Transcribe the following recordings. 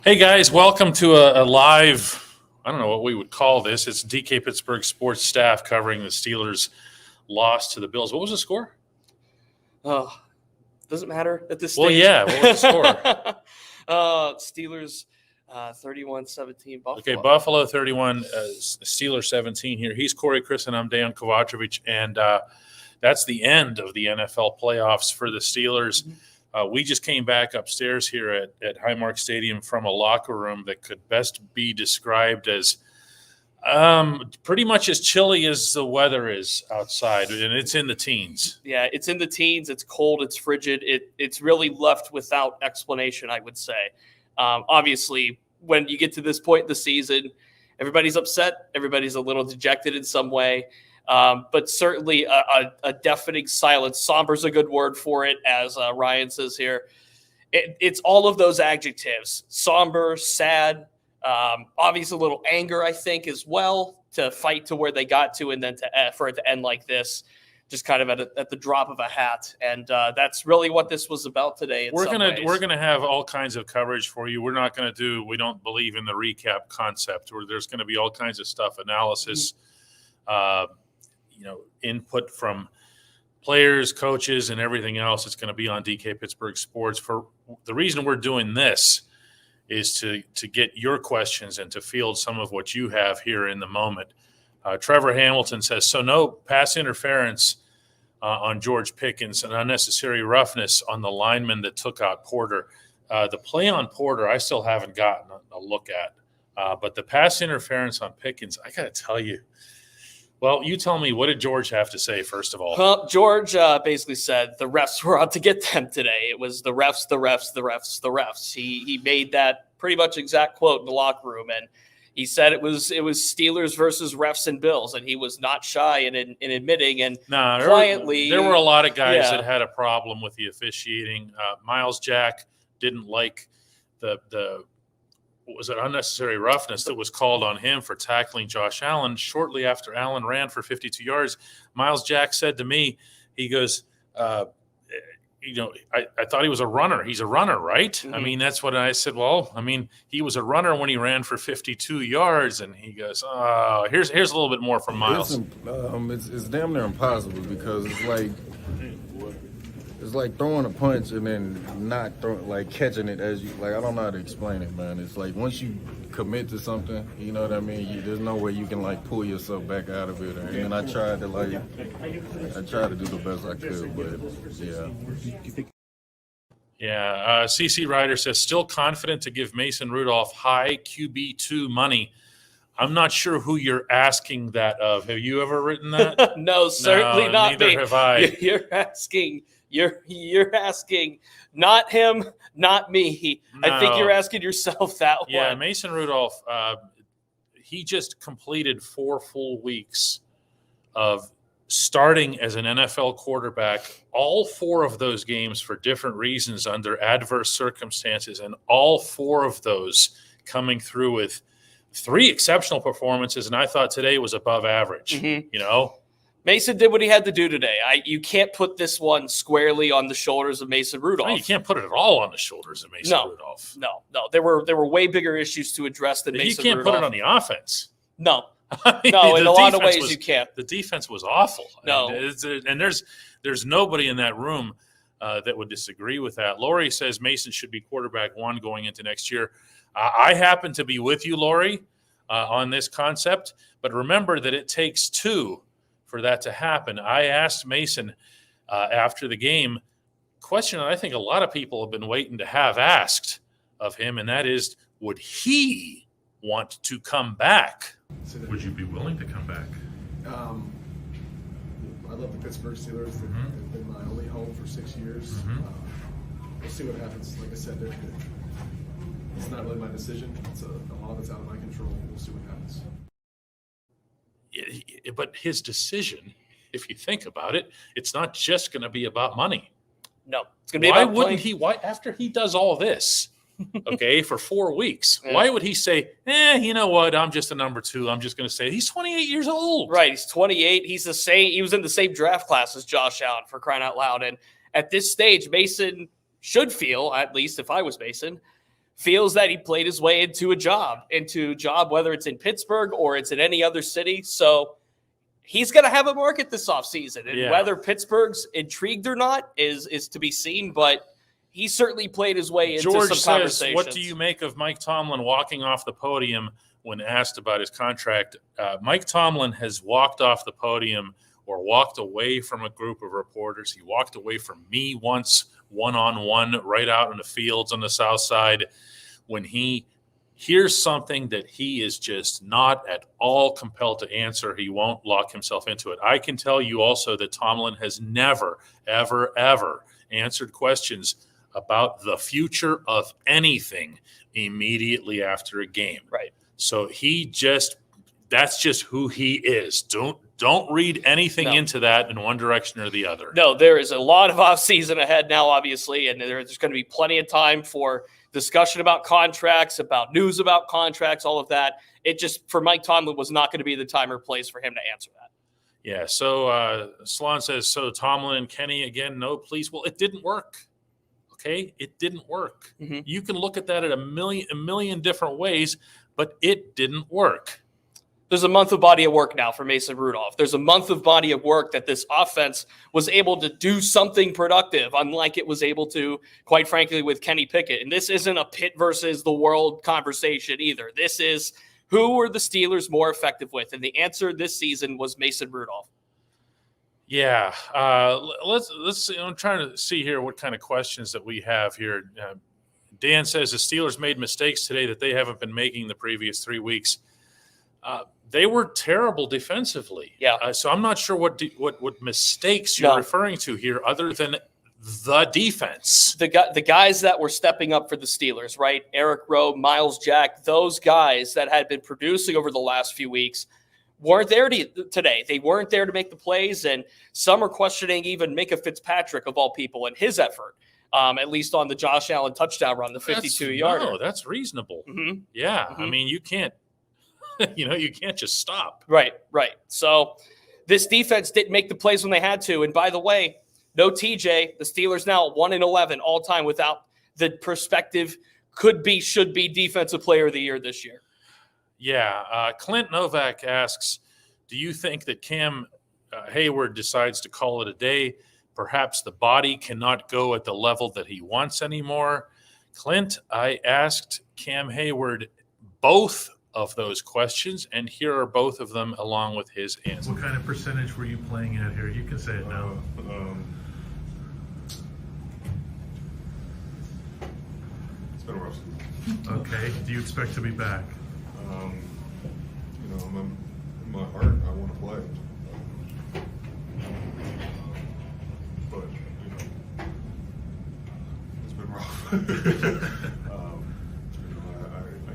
Hey guys, welcome to a live, I don't know what we would call this. It's DK Pittsburgh Sports staff covering the Steelers' loss to the Bills. What was the score? Oh, doesn't matter at this stage. Well, yeah, what was the score? Steelers 31-17 Buffalo. Okay, Buffalo 31, Steelers 17 here. He's Corey Crisan, I'm Dejan Kovacevic, and that's the end of the NFL playoffs for the Steelers. Mm-hmm. We just came back upstairs here at Highmark Stadium from a locker room that could best be described as pretty much as chilly as the weather is outside, and it's in the teens. Yeah, it's in the teens. It's cold. It's frigid. It's really left without explanation, I would say. Obviously, when you get to this point in the season, everybody's upset. Everybody's a little dejected in some way. But certainly a deafening silence. Somber's a good word for it, as Ryan says here. It's all of those adjectives: somber, sad, obviously a little anger, I think, as well, to fight to where they got to, and then for it to end like this, just kind of at the drop of a hat. And that's really what this was about today. We're gonna have all kinds of coverage for you. We're not gonna we don't believe in the recap concept, where there's gonna be all kinds of stuff, analysis. Input from players, coaches, and everything else. It's going to be on DK Pittsburgh Sports. For the reason we're doing this is to get your questions and to field some of what you have here in the moment. Trevor Hamilton says, so no pass interference on George Pickens and unnecessary roughness on the lineman that took out Porter. The play on Porter, I still haven't gotten a look at. But the pass interference on Pickens, I got to tell you, well, you tell me, what did George have to say, first of all? Well, George basically said the refs were out to get them today. It was the refs, the refs, the refs, the refs. He made that pretty much exact quote in the locker room, and he said it was Steelers versus refs and Bills, and he was not shy in admitting and quietly. There were a lot of guys that had a problem with the officiating. Miles Jack didn't like the was it unnecessary roughness that was called on him for tackling Josh Allen shortly after Allen ran for 52 yards. Miles Jack said to me, he goes, I thought he was a runner. He's a runner, right? Mm-hmm. I mean, that's what I said. Well, I mean, he was a runner when he ran for 52 yards. And he goes, here's a little bit more from Miles. It's damn near impossible, because it's like throwing a punch and then not catching it as you, I don't know how to explain it, man. It's like once you commit to something, you know what I mean? There's no way you can pull yourself back out of it. And I tried to do the best I could, but yeah. Yeah. CC Ryder says, still confident to give Mason Rudolph high QB2 money. I'm not sure who you're asking that of. Have you ever written that? No, certainly not neither me. Have I. You're asking not him, not me. No. I think you're asking yourself that one. Yeah, Mason Rudolph, he just completed 4 full weeks of starting as an NFL quarterback, all 4 of those games for different reasons under adverse circumstances, and all 4 of those coming through with 3 exceptional performances, and I thought today was above average. Mm-hmm. Mason did what he had to do today. You can't put this one squarely on the shoulders of Mason Rudolph. No, you can't put it at all on the shoulders of Mason Rudolph. No. There were way bigger issues to address than Mason Rudolph. You can't put it on the offense. No. No, in a lot of ways you can't. The defense was awful. No. And there's nobody in that room that would disagree with that. Lori says Mason should be quarterback 1 going into next year. I happen to be with you, Lori, on this concept, but remember that it takes 2 for that to happen. I asked Mason after the game a question that I think a lot of people have been waiting to have asked of him, and that is, would he want to come back? Would you be willing to come back? I love the Pittsburgh Steelers. They've been my only home for 6 years. Mm-hmm. We'll see what happens. Like I said, it's not really my decision. It's a law that's out of my control. We'll see what happens. But his decision, if you think about it, it's not just going to be about money. No, it's going to be about wouldn't he? Why, after he does all this, okay, for 4 weeks, why would he say, you know what? I'm just a number 2. I'm just going to say he's 28 years old. Right, he's 28. He's the same. He was in the same draft class as Josh Allen, for crying out loud. And at this stage, Mason should feel, at least if I was Mason, feels that he played his way into a job, whether it's in Pittsburgh or it's in any other city. So he's going to have a market this offseason. And whether Pittsburgh's intrigued or not is to be seen, but he certainly played his way into George some says, conversations. what do you make of Mike Tomlin walking off the podium when asked about his contract? Mike Tomlin has walked off the podium or walked away from a group of reporters. He walked away from me once, one-on-one, right out in the fields on the south side. When he hears something that he is just not at all compelled to answer, he won't lock himself into it. I can tell you also that Tomlin has never, ever, ever answered questions about the future of anything immediately after a game. Right. So that's just who he is. Don't read anything into that in one direction or the other. No, there is a lot of offseason ahead now, obviously, and there's going to be plenty of time for discussion about contracts, about news about contracts, all of that. It just, for Mike Tomlin, was not going to be the time or place for him to answer that. Yeah, so Salon says, so Tomlin and Kenny again, no, please. Well, it didn't work. Okay, it didn't work. Mm-hmm. You can look at that in a million different ways, but it didn't work. There's a month of body of work now for Mason Rudolph. There's a month of body of work that this offense was able to do something productive, unlike it was able to, quite frankly, with Kenny Pickett. And this isn't a Pitt versus the world conversation either. This is who were the Steelers more effective with? And the answer this season was Mason Rudolph. Yeah, let's. I'm trying to see here what kind of questions that we have here. Dan says the Steelers made mistakes today that they haven't been making the previous 3 weeks. They were terrible defensively. Yeah. So I'm not sure what mistakes you're referring to here, other than the defense. The guys that were stepping up for the Steelers, right? Eric Rowe, Miles Jack, those guys that had been producing over the last few weeks weren't there today. They weren't there to make the plays, and some are questioning even Minka Fitzpatrick, of all people, and his effort, at least on the Josh Allen touchdown run, the 52-yarder. No, that's reasonable. Mm-hmm. Yeah, Mm-hmm. I mean, you can't you can't just stop. Right. So this defense didn't make the plays when they had to. And by the way, no TJ. The Steelers now 1-11 all time without the perspective should be defensive player of the year this year. Yeah. Clint Novak asks, do you think that Cam Heyward decides to call it a day? Perhaps the body cannot go at the level that he wants anymore. Clint, I asked Cam Heyward both of those questions, and here are both of them along with his answer. What kind of percentage were you playing at here? You can say it now. It's been a rough season. Okay. Do you expect to be back? In my heart, I want to play. But, it's been rough. I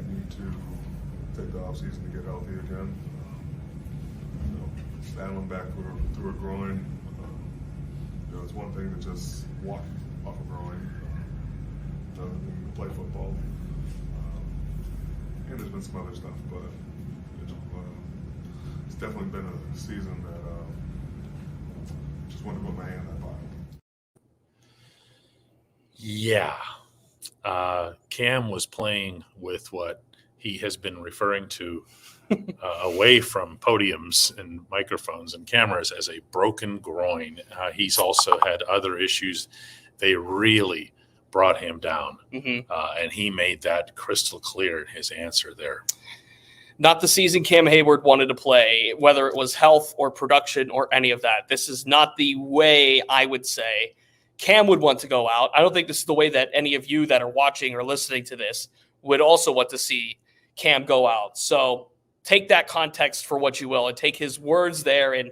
need to take the offseason to get healthy again. Battling back through a groin. It's one thing to just walk off a groin. Another thing to play football. And there's been some other stuff, but it's definitely been a season that just want to put my hand in that pot. Yeah. Cam was playing with what he has been referring to away from podiums and microphones and cameras as a broken groin. He's also had other issues. They really brought him down, and he made that crystal clear in his answer there. Not the season Cam Heyward wanted to play, whether it was health or production or any of that. This is not the way I would say Cam would want to go out. I don't think this is the way that any of you that are watching or listening to this would also want to see Cam go out. So take that context for what you will and take his words there. And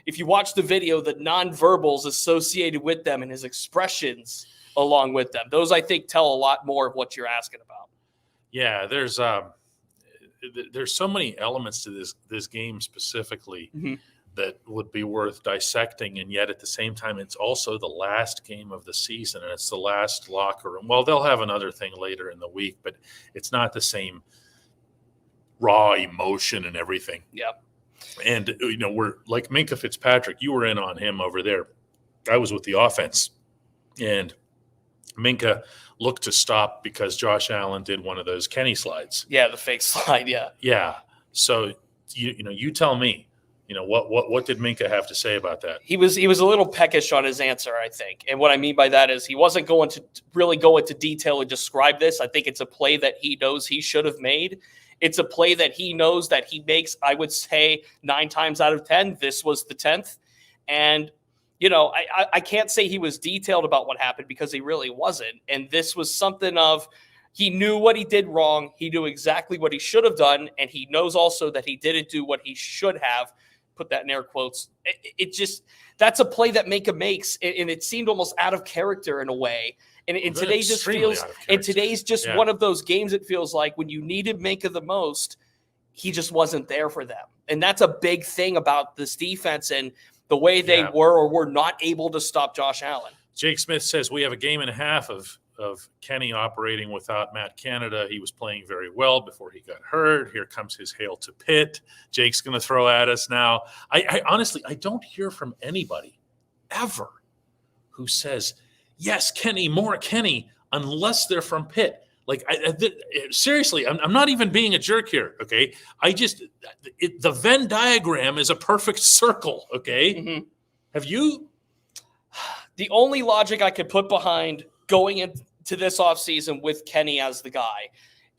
if you watch the video, the nonverbals associated with them and his expressions along with them, those I think tell a lot more of what you're asking about. Yeah, there's so many elements to this game specifically that would be worth dissecting, and yet at the same time, it's also the last game of the season, and it's the last locker room. Well, they'll have another thing later in the week, but it's not the same raw emotion and everything. Yeah. And, we're like Minka Fitzpatrick. You were in on him over there. I was with the offense, and Minka look to stop because Josh Allen did one of those Kenny slides. Yeah, the fake slide. Yeah. Yeah. So you tell me. What did Minka have to say about that? He was a little peckish on his answer, I think. And what I mean by that is he wasn't going to really go into detail and describe this. I think it's a play that he knows he should have made. It's a play that he knows that he makes, I would say, 9 times out of 10. This was the 10th. And, I can't say he was detailed about what happened because he really wasn't. And this was something of he knew what he did wrong. He knew exactly what he should have done. And he knows also that he didn't do what he should have. Put that in air quotes. It just, that's a play that Minka makes, and it seemed almost out of character in a way. And today just feels, and today's just one of those games. It feels like when you needed Minka the most, he just wasn't there for them. And that's a big thing about this defense and the way they were or were not able to stop Josh Allen. Jake Smith says we have a game and a half of Kenny operating without Matt Canada. He was playing very well before he got hurt. Here comes his hail to Pitt. Jake's going to throw at us now. I honestly, I don't hear from anybody ever who says, yes, Kenny, more Kenny, unless they're from Pitt. Like, seriously, I'm not even being a jerk here, okay? The Venn diagram is a perfect circle, okay? Mm-hmm. Have you? The only logic I could put behind going into this offseason with Kenny as the guy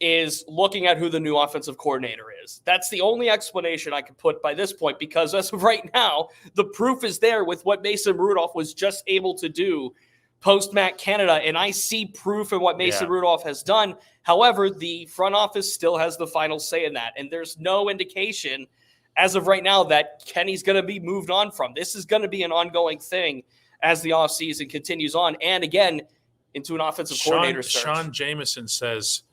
is looking at who the new offensive coordinator is. That's the only explanation I could put by this point, because as of right now, the proof is there with what Mason Rudolph was just able to do post Matt Canada, and I see proof in what Mason Rudolph has done. However, the front office still has the final say in that, and there's no indication as of right now that Kenny's going to be moved on from. This is going to be an ongoing thing as the offseason continues on, and again, into an offensive coordinator search. Sean Jameson says,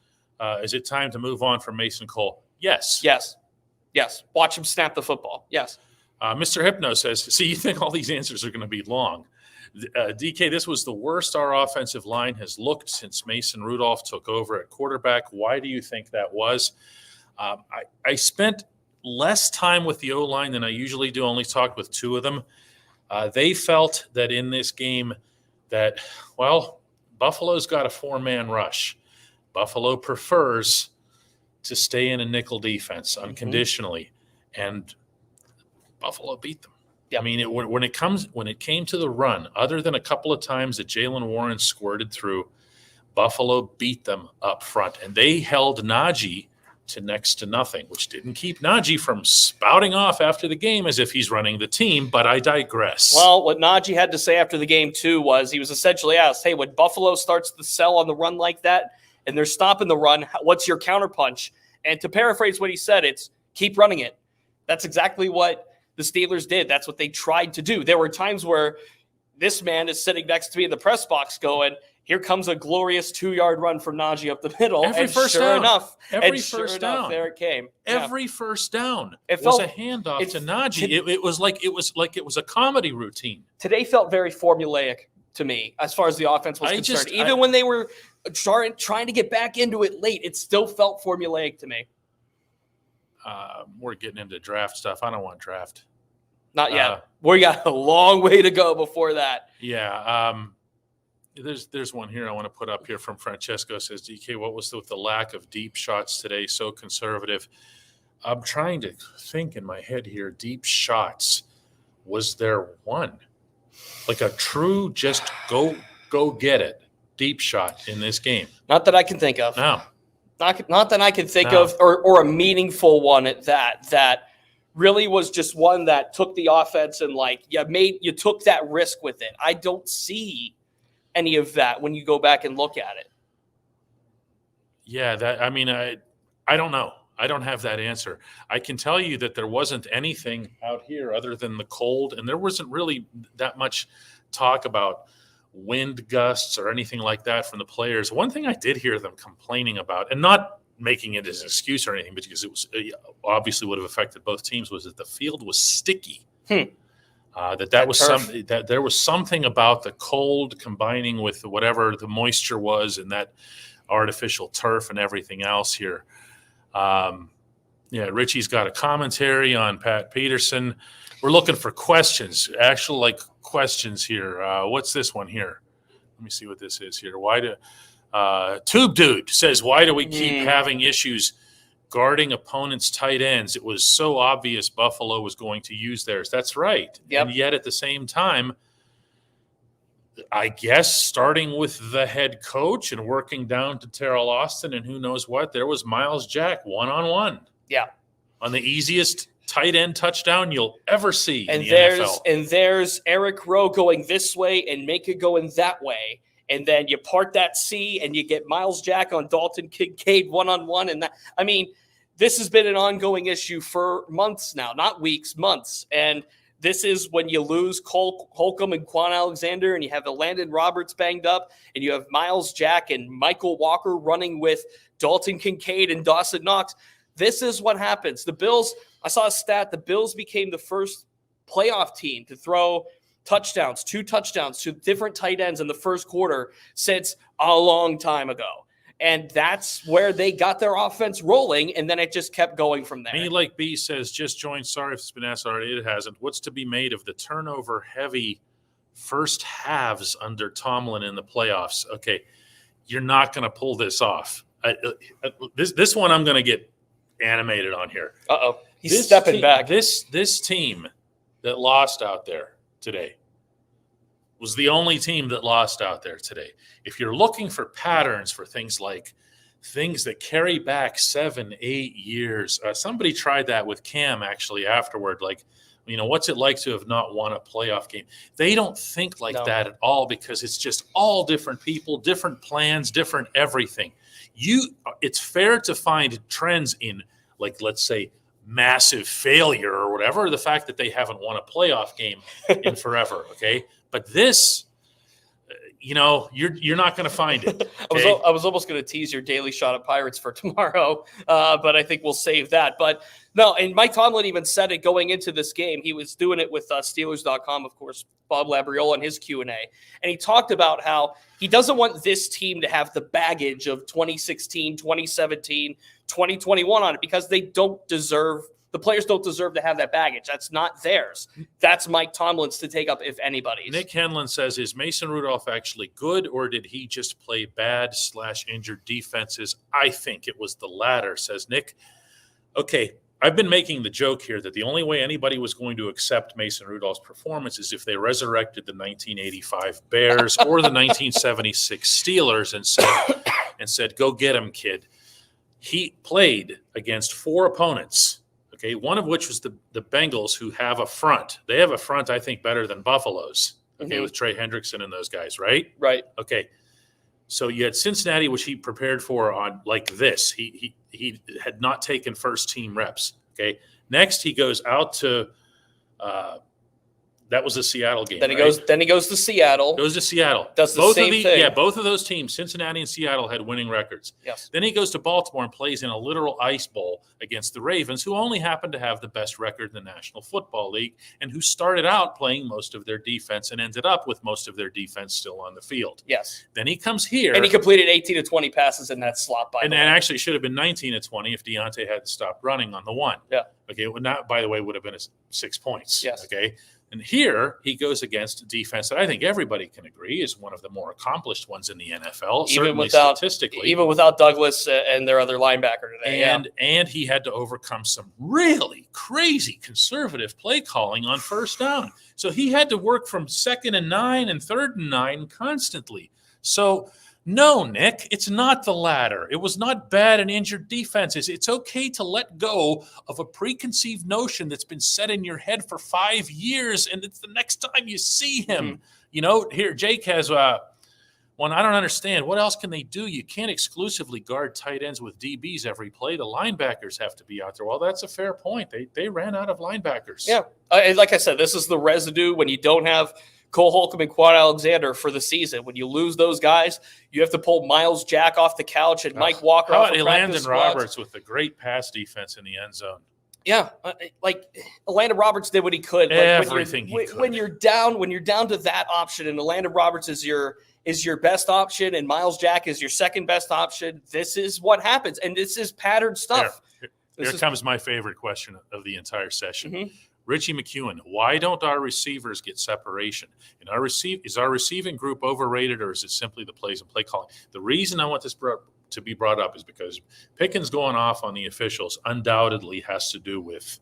is it time to move on from Mason Cole? Yes. Yes. Watch him snap the football. Yes. Mr. Hypno says, see, you think all these answers are going to be long. DK, this was the worst our offensive line has looked since Mason Rudolph took over at quarterback. Why do you think that was? I spent less time with the O-line than I usually do, only talked with 2 of them. They felt that in this game that, Buffalo's got a 4-man rush. Buffalo prefers to stay in a nickel defense unconditionally, and Buffalo beat them. Yep. I mean, when it came to the run, other than a couple of times that Jalen Warren squirted through, Buffalo beat them up front, and they held Naji to next to nothing, which didn't keep Naji from spouting off after the game as if he's running the team, but I digress. Well, what Naji had to say after the game, too, was he was essentially asked, hey, when Buffalo starts to sell on the run like that and they're stopping the run, what's your counterpunch? And to paraphrase what he said, it's keep running it. That's exactly what the Steelers did. That's what they tried to do. There were times where this man is sitting next to me in the press box going, here comes a glorious 2-yard run from Naji up the middle. Every first down, there it came. Every first down was a handoff to Naji. It was like it was a comedy routine. Today felt very formulaic to me as far as the offense was concerned. Even when they were trying to get back into it late, it still felt formulaic to me. We're getting into draft stuff. I don't want draft. Not yet. We got a long way to go before that. Yeah. There's one here I want to put up here from Francesco. Says, DK, what was with the lack of deep shots today? So conservative. I'm trying to think in my head here. Deep shots. Was there one? Like a true just go get it deep shot in this game? Not that I can think of. No. Not that I can think of, or a meaningful one at that really was just one that took the offense and you took that risk with it. I don't see any of that when you go back and look at it. Yeah, I don't know. I don't have that answer. I can tell you that there wasn't anything out here other than the cold, and there wasn't really that much talk about wind gusts or anything like that from the players. One thing I did hear them complaining about, and not making it as an excuse or anything, but because it was obviously would have affected both teams, was that the field was sticky. That there was something about the cold combining with whatever the moisture was in that artificial turf and everything else here. Richie's got a commentary on Pat Peterson. We're looking for questions, actual questions here. What's this one here? Let me see what this is here. Tube Dude says, why do we keep having issues guarding opponents' tight ends? It was so obvious Buffalo was going to use theirs. That's right. Yep. And yet at the same time, I guess starting with the head coach and working down to Terrell Austin and who knows what, there was Miles Jack one-on-one. Yeah. On the easiest tight end touchdown you'll ever see And in the NFL. there's Eric Rowe going this way and Minka going that way. And then you part that C and you get Miles Jack on Dalton Kincaid one-on-one. And that, I mean, this has been an ongoing issue for months now, not weeks, months. And this is when you lose Cole Holcomb and Quan Alexander and you have Landon Roberts banged up and you have Miles Jack and Michael Walker running with Dalton Kincaid and Dawson Knox. This is what happens. The Bills, I saw a stat, the Bills became the first playoff team to throw touchdowns, 2 touchdowns to different tight ends in the first quarter since a long time ago. And that's where they got their offense rolling, and then it just kept going from there. Me Like B says, just joined. Sorry if it's been asked already. It hasn't. What's to be made of the turnover-heavy first halves under Tomlin in the playoffs? Okay, you're not going to pull this off. This one I'm going to get animated on here. Uh-oh. He's stepping back. This team that lost out there today was the only team that lost out there today. If you're looking for patterns for things that carry back 7-8 years, somebody tried that with Cam actually afterward. Like, what's it like to have not won a playoff game? They don't think like that at all because it's just all different people, different plans, different everything. It's fair to find trends in, like, let's say, massive failure or whatever, the fact that they haven't won a playoff game in forever, okay? But this, you're not going to find it. Okay? I was almost going to tease your daily shot of Pirates for tomorrow, but I think we'll save that. But no, and Mike Tomlin even said it going into this game. He was doing it with Steelers.com, of course, Bob Labriola in his Q&A. And he talked about how he doesn't want this team to have the baggage of 2016, 2017, 2021 on it because they don't deserve – the players don't deserve to have that baggage. That's not theirs. That's Mike Tomlin's to take up, if anybody's. Nick Henlon says, is Mason Rudolph actually good, or did he just play bad/injured defenses? I think it was the latter, says Nick. Okay, I've been making the joke here that the only way anybody was going to accept Mason Rudolph's performance is if they resurrected the 1985 Bears or the 1976 Steelers and said, go get him, kid. He played against 4 opponents. Okay, one of which was the Bengals, who have a front. They have a front, I think, better than Buffalo's, okay, with Trey Hendrickson and those guys, right? Right. Okay, so you had Cincinnati, which he prepared for on like this. He had not taken first-team reps, okay? Next, he goes out to that was a Seattle game. Then he goes to Seattle. Goes to Seattle. Does the same thing. Yeah, both of those teams, Cincinnati and Seattle, had winning records. Yes. Then he goes to Baltimore and plays in a literal ice bowl against the Ravens, who only happen to have the best record in the National Football League and who started out playing most of their defense and ended up with most of their defense still on the field. Yes. Then he comes here. And he completed 18 to 20 passes in that slot, by the way. And actually should have been 19 to 20 if Deontay hadn't stopped running on the one. Yeah. Okay, it would not, by the way, would have been 6 points. Yes. Okay. And here he goes against a defense that I think everybody can agree is one of the more accomplished ones in the NFL, certainly statistically. Even without Douglas and their other linebacker today. And he had to overcome some really crazy conservative play calling on first down. So he had to work from 2nd and 9 and 3rd and 9 constantly. So no, Nick, it's not the latter. It was not bad and injured defenses. It's okay to let go of a preconceived notion that's been set in your head for 5 years, and it's the next time you see him. Here, Jake has one. I don't understand. What else can they do? You can't exclusively guard tight ends with DBs every play. The linebackers have to be out there. Well, that's a fair point. They ran out of linebackers. Yeah. Like I said, this is the residue when you don't have Cole Holcomb and Quan Alexander for the season. When you lose those guys, you have to pull Miles Jack off the couch and Mike Walker off the practice Landon squad. Roberts with the great pass defense in the end zone. Yeah, like Landon Roberts did what he could. Everything he could. When you're down to that option, and Landon Roberts is your best option, and Miles Jack is your second best option. This is what happens, and this is patterned stuff. Here comes my favorite question of the entire session. Richie McEwen, why don't our receivers get separation? And is our receiving group overrated, or is it simply the plays and play calling? The reason I want this to be brought up is because Pickens going off on the officials undoubtedly has to do with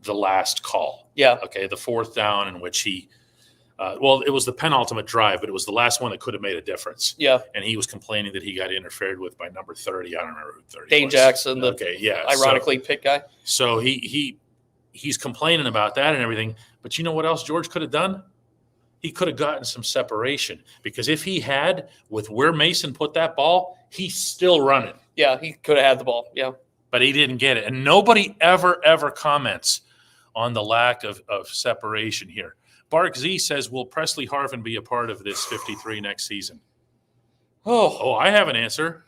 the last call. Yeah. Okay, the fourth down in which he it was the penultimate drive, but it was the last one that could have made a difference. Yeah. And he was complaining that he got interfered with by number 30. I don't remember who 30 Dane was. Jackson, the ironically picked guy. So he's complaining about that and everything. But you know what else George could have done? He could have gotten some separation, because if he had, with where Mason put that ball, he's still running. Yeah, he could have had the ball. Yeah. But he didn't get it. And nobody ever comments on the lack of separation here. Bark Z says, will Presley Harvin be a part of this 53 next season? Oh, I have an answer.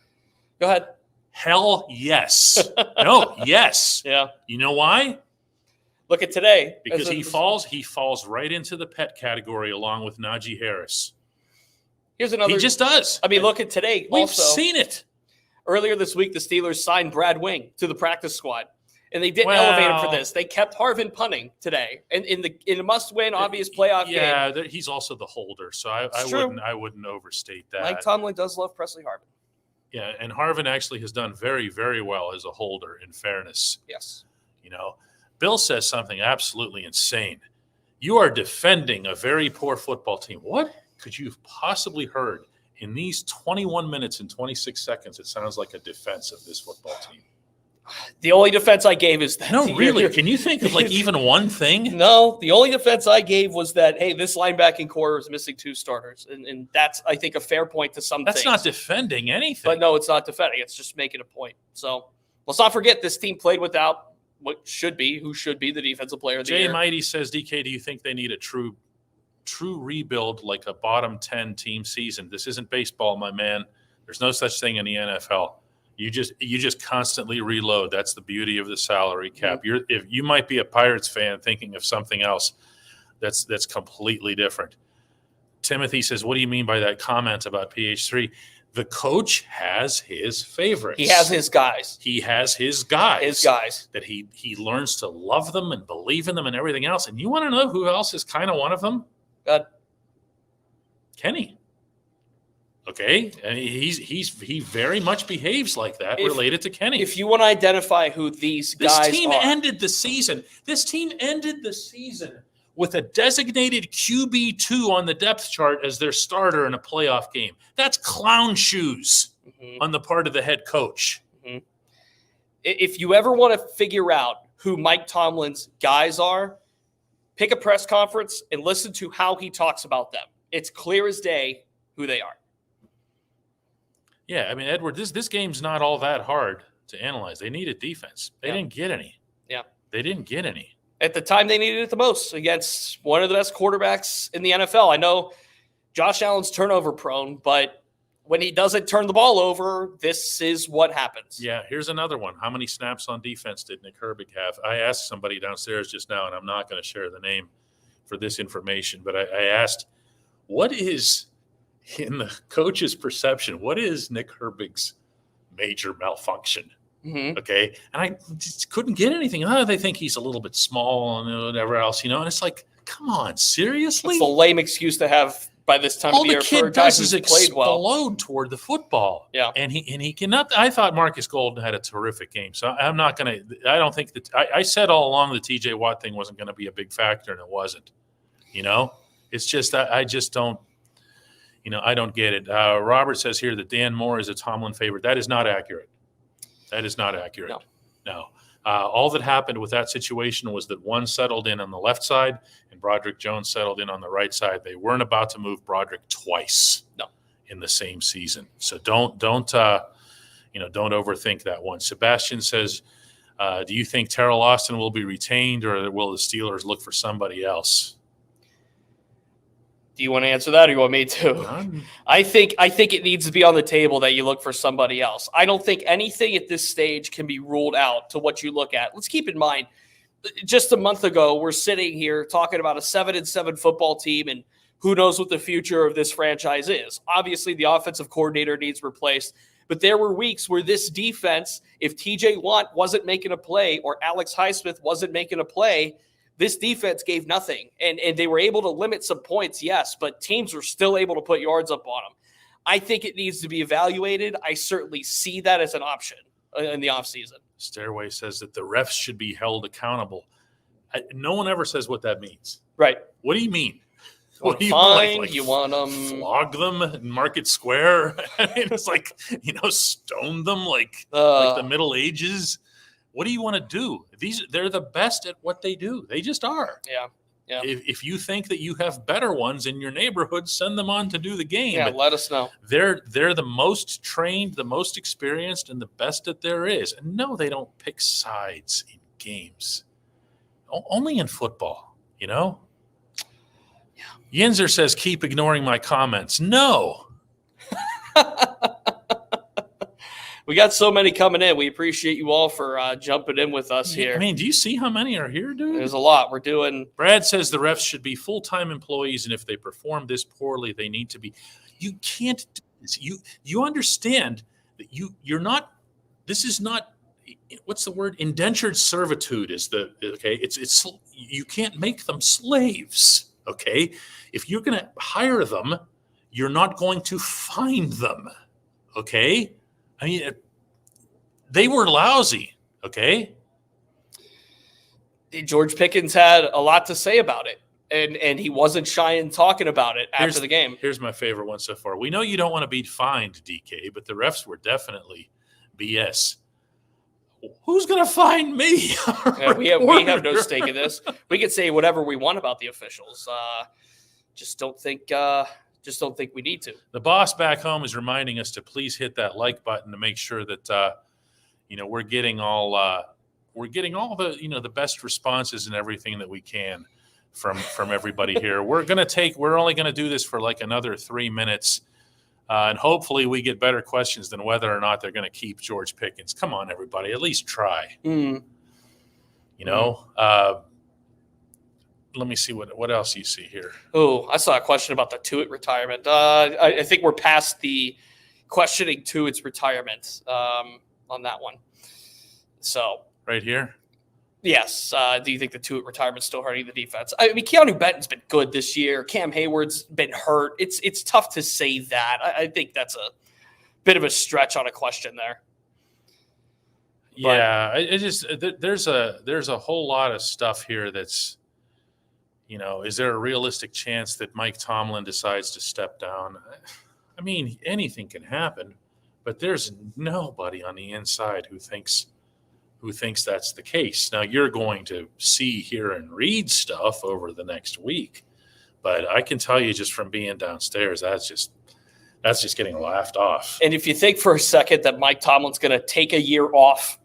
Go ahead. Hell yes. No, yes. Yeah. You know why? Look at today. Because he falls right into the pet category along with Naji Harris. Here's another. He just does. I mean, look at today. We've also, seen it. Earlier this week, the Steelers signed Brad Wing to the practice squad, and they didn't elevate him for this. They kept Harvin punting today, and in a must-win, obvious playoff game. Yeah, he's also the holder, so I wouldn't overstate that. Mike Tomlin does love Presley Harvin. Yeah, and Harvin actually has done very, very well as a holder, in fairness. Yes. You know, Bill says something absolutely insane. You are defending a very poor football team. What could you have possibly heard in these 21 minutes and 26 seconds? It sounds like a defense of this football team. The only defense I gave is that. No, really. Can you think of like even one thing? No, the only defense I gave was that, hey, this linebacking core is missing 2 starters. And that's, I think, a fair point to some That's things. not defending anything. But no, it's not defending. It's just making a point. So let's not forget this team played without who should be the defensive player of the year. Jay Mighty says, DK, do you think they need a true rebuild, like a bottom 10 team season? This isn't baseball, my man. There's no such thing in the NFL. You just constantly reload. That's the beauty of the salary cap. If you might be a Pirates fan thinking of something else that's completely different. Timothy says, what do you mean by that comment about PH3? The coach has his favorites. He has his guys. He has his guys. His guys. That he learns to love them and believe in them and everything else. And you want to know who else is kind of one of them? God. Kenny. Okay, and he very much behaves like that related to Kenny. If you want to identify who these guys are. This team ended the season with a designated QB2 on the depth chart as their starter in a playoff game. That's clown shoes on the part of the head coach. Mm-hmm. If you ever want to figure out who Mike Tomlin's guys are, pick a press conference and listen to how he talks about them. It's clear as day who they are. Yeah, I mean, Edward, this game's not all that hard to analyze. They needed defense. They didn't get any. Yeah. They didn't get any. At the time they needed it the most against one of the best quarterbacks in the NFL. I know Josh Allen's turnover prone, but when he doesn't turn the ball over, this is what happens. Yeah, here's another one. How many snaps on defense did Nick Herbig have? I asked somebody downstairs just now, and I'm not going to share the name for this information, but I asked, what is, in the coach's perception, what is Nick Herbig's major malfunction? Mm-hmm. Okay. And I just couldn't get anything. Oh, they think he's a little bit small and whatever else, and it's like, come on, seriously? It's a lame excuse to have by this time All of the year the kid for a guy does who's is played well. explode toward the football. Yeah. And he cannot. I thought Marcus Golden had a terrific game. So I'm not going to, I don't think that, I said all along the TJ Watt thing wasn't going to be a big factor, and it wasn't. It's just, I just don't, I don't get it. Robert says here that Dan Moore is a Tomlin favorite. That is not accurate. That is not accurate. No. All that happened with that situation was that one settled in on the left side and Broderick Jones settled in on the right side. They weren't about to move Broderick twice in the same season. So don't overthink that one. Sebastian says, do you think Terrell Austin will be retained, or will the Steelers look for somebody else? Do you want to answer that, or you want me to? I think it needs to be on the table that you look for somebody else. I don't think anything at this stage can be ruled out to what you look at. Let's keep in mind, just a month ago, we're sitting here talking about a 7-7 football team, and who knows what the future of this franchise is. Obviously, the offensive coordinator needs replaced, but there were weeks where this defense, if TJ Watt wasn't making a play or Alex Highsmith wasn't making a play, This defense gave nothing, and they were able to limit some points, yes, but teams were still able to put yards up on them. I think it needs to be evaluated. I certainly see that as an option in the offseason. Stairway says that the refs should be held accountable. No one ever says what that means. Right. What do you mean? What do you fine? like, you want them flog them in Market Square? I mean, it's like, stone them like the Middle Ages. What do you want to do? They're the best at what they do. They just are. Yeah. Yeah. If you think that you have better ones in your neighborhood, send them on to do the game. Yeah, but let us know. They're the most trained, the most experienced, and the best that there is. And no, they don't pick sides in games. Only in football, Yeah. Yinzer says, keep ignoring my comments. No. We got so many coming in. We appreciate you all for jumping in with us here. I mean, do you see how many are here, dude? There's a lot. We're doing. Brad says the refs should be full-time employees, and if they perform this poorly, they need to be. You can't do this. You understand that you're not. This is not. What's the word? Indentured servitude is okay. It's you can't make them slaves. Okay, if you're going to hire them, you're not going to find them. Okay. I mean, they were lousy, okay? George Pickens had a lot to say about it, and he wasn't shy in talking about it after the game. Here's my favorite one so far. We know you don't want to be fined, DK, but the refs were definitely BS. Who's going to fine me? Yeah, we have no stake in this. We can say whatever we want about the officials. Just don't think we need to. The boss back home is reminding us to please hit that like button to make sure that we're getting all the the best responses and everything that we can from everybody here. We're only going to do this for like another 3 minutes, and hopefully we get better questions than whether or not they're going to keep George Pickens. Come on, everybody, at least try. Let me see what else you see here. Oh, I saw a question about the Tuitt retirement. I think we're past the questioning Tuitt's retirement on that one. So right here. Yes. Do you think the Tuitt retirement's still hurting the defense? I mean, Keanu Benton's been good this year. Cam Heyward's been hurt. It's tough to say that. I think that's a bit of a stretch on a question there. Yeah, there's a whole lot of stuff here that's. Is there a realistic chance that Mike Tomlin decides to step down? I mean, anything can happen, but there's nobody on the inside who thinks that's the case. Now, you're going to see, hear, and read stuff over the next week, but I can tell you just from being downstairs, that's just getting laughed off. And if you think for a second that Mike Tomlin's going to take a year off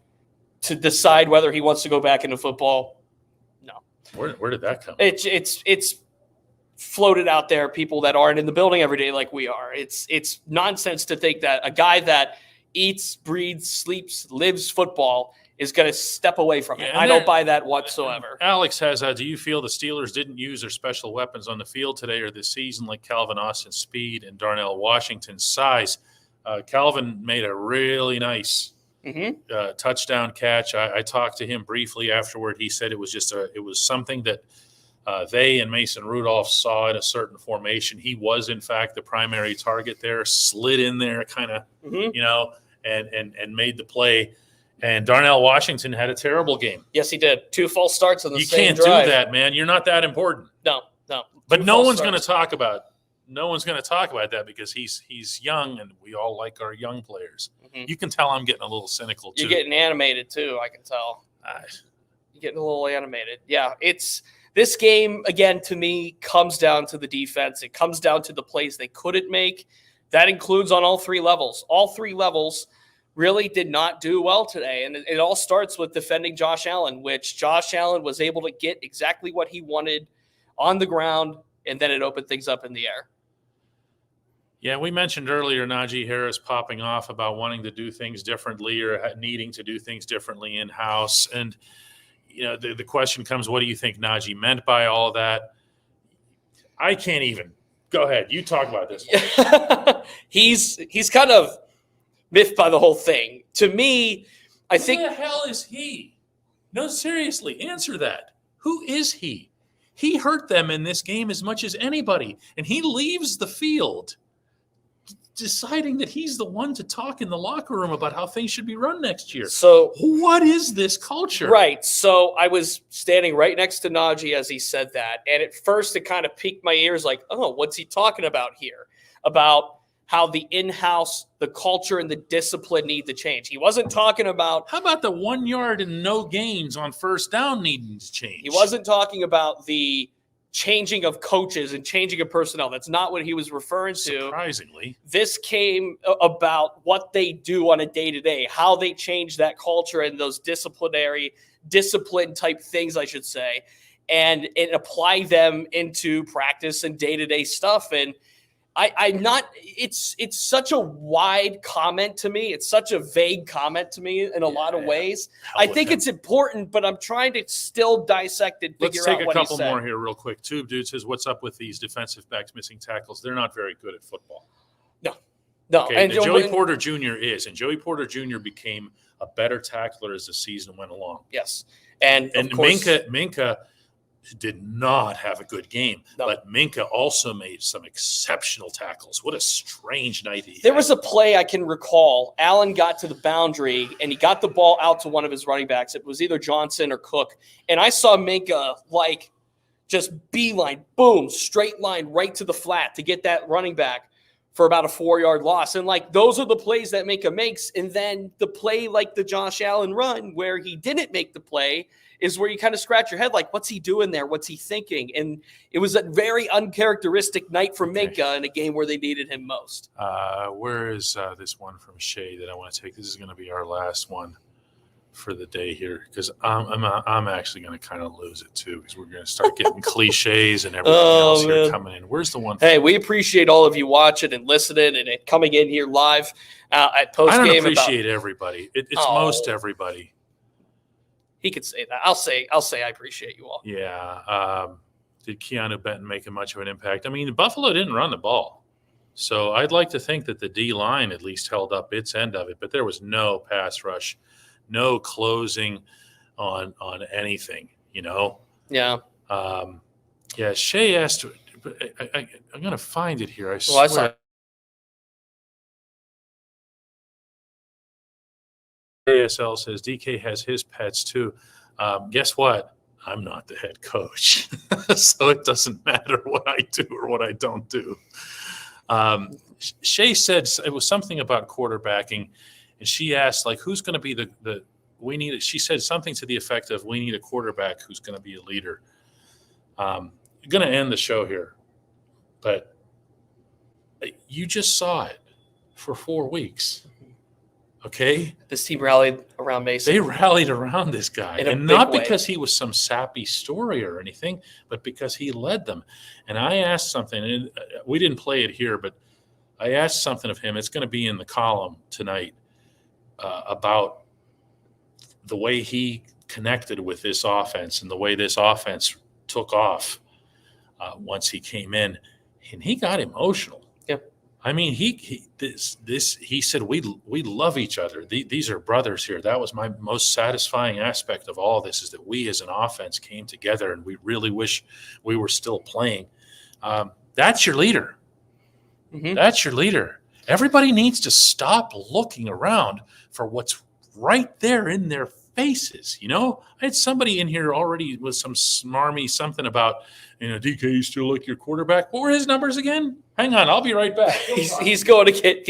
to decide whether he wants to go back into football, Where did that come? It's floated out there. People that aren't in the building every day like we are. It's nonsense to think that a guy that eats, breathes, sleeps, lives football is going to step away from it. I don't buy that whatsoever. Alex has, do you feel the Steelers didn't use their special weapons on the field today or this season, like Calvin Austin's speed and Darnell Washington's size? Calvin made a really nice touchdown catch. I talked to him briefly afterward. He said it was something that they and Mason Rudolph saw in a certain formation. He was in fact the primary target there, slid in there kind of, and made the play. And Darnell Washington had a terrible game. Yes, he did. 2 false starts in the same drive. You can't do that, man. You're not that important. No. But no one's going to talk about that because he's young, and we all like our young players. You can tell I'm getting a little cynical too. You're getting animated too, I can tell. You're getting a little animated. Yeah, this game, again, to me, comes down to the defense. It comes down to the plays they couldn't make. That includes on all 3 levels. All 3 levels really did not do well today. And it all starts with defending Josh Allen, which Josh Allen was able to get exactly what he wanted on the ground, and then it opened things up in the air. Yeah, we mentioned earlier Naji Harris popping off about wanting to do things differently or needing to do things differently in-house. And, the question comes, what do you think Naji meant by all of that? I can't even. Go ahead. You talk about this one. He's kind of miffed by the whole thing. To me, I think. Who the hell is he? No, seriously, answer that. Who is he? He hurt them in this game as much as anybody, and he leaves the field deciding that he's the one to talk in the locker room about how things should be run next year. So what is this culture? Right. So I was standing right next to Naji as he said that. And at first it kind of piqued my ears like, oh, what's he talking about here? About how the in-house, the culture and the discipline need to change. He wasn't talking about. How about the 1 yard and no gains on first down needing to change? He wasn't talking about the changing of coaches and changing of personnel. That's not what he was referring to. Surprisingly. This came about what they do on a day-to-day, how they change that culture and those discipline type things, I should say, and apply them into practice and day-to-day stuff. And I'm not, it's such a wide comment to me. It's such a vague comment to me in a lot of ways. I think it's important, but I'm trying to still dissect and figure out what he said. Let's take a couple more here real quick. Tube Dude says, what's up with these defensive backs missing tackles? They're not very good at football. No. Okay, And Joey Porter Jr. is, and Joey Porter Jr. became a better tackler as the season went along. Yes. And of course, Minka did not have a good game, but Minka also made some exceptional tackles. What a strange night he had. There was a play I can recall. Allen got to the boundary, and he got the ball out to one of his running backs. It was either Johnson or Cook. And I saw Minka, just beeline, boom, straight line right to the flat to get that running back for about a 4-yard loss. And, those are the plays that Minka makes. And then the play like the Josh Allen run where he didn't make the play is where you kind of scratch your head, what's he doing there? What's he thinking? And it was a very uncharacteristic night for Minka in a game where they needed him most. Where is this one from Shay that I want to take? This is going to be our last one for the day here, because I'm actually going to kind of lose it too, because we're going to start getting cliches and everything else here coming in. Where's the one? Hey, we appreciate all of you watching and listening and coming in here live at postgame. I don't appreciate everybody. It's most everybody. He could say that. I'll say I appreciate you all. Yeah. Did Keanu Benton make much of an impact? I mean, Buffalo didn't run the ball. So I'd like to think that the D-line at least held up its end of it, but there was no pass rush, no closing on anything, Yeah. Shay asked, but I'm going to find it here. I swear. Well, I saw ASL says DK has his pets too. Guess what? I'm not the head coach, so it doesn't matter what I do or what I don't do. Shay said it was something about quarterbacking, and she asked, who's going to be the we need. She said something to the effect of, "We need a quarterback who's going to be a leader." I'm going to end the show here, but you just saw it for 4 weeks. Okay, this team rallied around Mason. They rallied around this guy, and not because he was some sappy story or anything, but because he led them. And I asked something, and we didn't play it here, but I asked something of him. It's going to be in the column tonight about the way he connected with this offense and the way this offense took off once he came in, and he got emotional. I mean, he said we love each other. These are brothers here. That was my most satisfying aspect of all this, is that we as an offense came together, and we really wish we were still playing. That's your leader. Mm-hmm. That's your leader. Everybody needs to stop looking around for what's right there in their faces. I had somebody in here already with some smarmy something about, DK, you still like your quarterback. What were his numbers again? Hang on, I'll be right back. He's going to get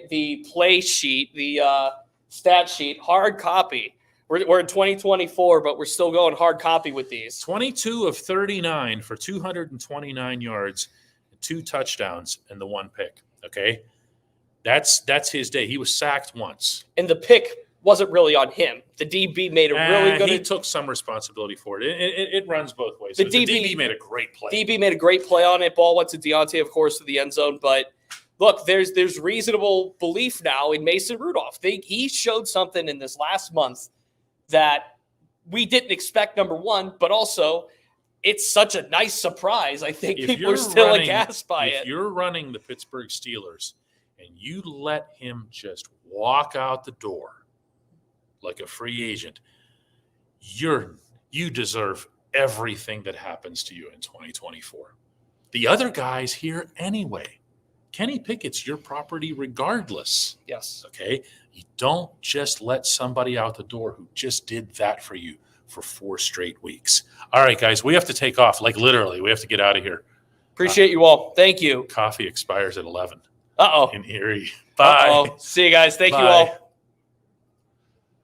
the play sheet, the stat sheet, hard copy. We're in 2024, but we're still going hard copy with these. 22 of 39 for 229 yards, 2 touchdowns, and the 1 pick. Okay, that's his day. He was sacked once, and the pick wasn't really on him. The DB made a really good. He took some responsibility for it. It runs both ways. The DB made a great play. DB made a great play on it. Ball went to Deontay, of course, to the end zone. But look, there's reasonable belief now in Mason Rudolph. He showed something in this last month that we didn't expect, number one, but also it's such a nice surprise. I think people are still aghast by it. If you're running the Pittsburgh Steelers and you let him just walk out the door like a free agent, you're you deserve everything that happens to you in 2024. The other guy's here anyway. Kenny Pickett's your property regardless. Yes. Okay? You don't just let somebody out the door who just did that for you for 4 straight weeks. All right, guys, we have to take off. Like literally, we have to get out of here. Appreciate you all. Thank you. Coffee expires at 11 Uh-oh. in Erie. Bye. Uh-oh. See you guys. Thank you Bye. all.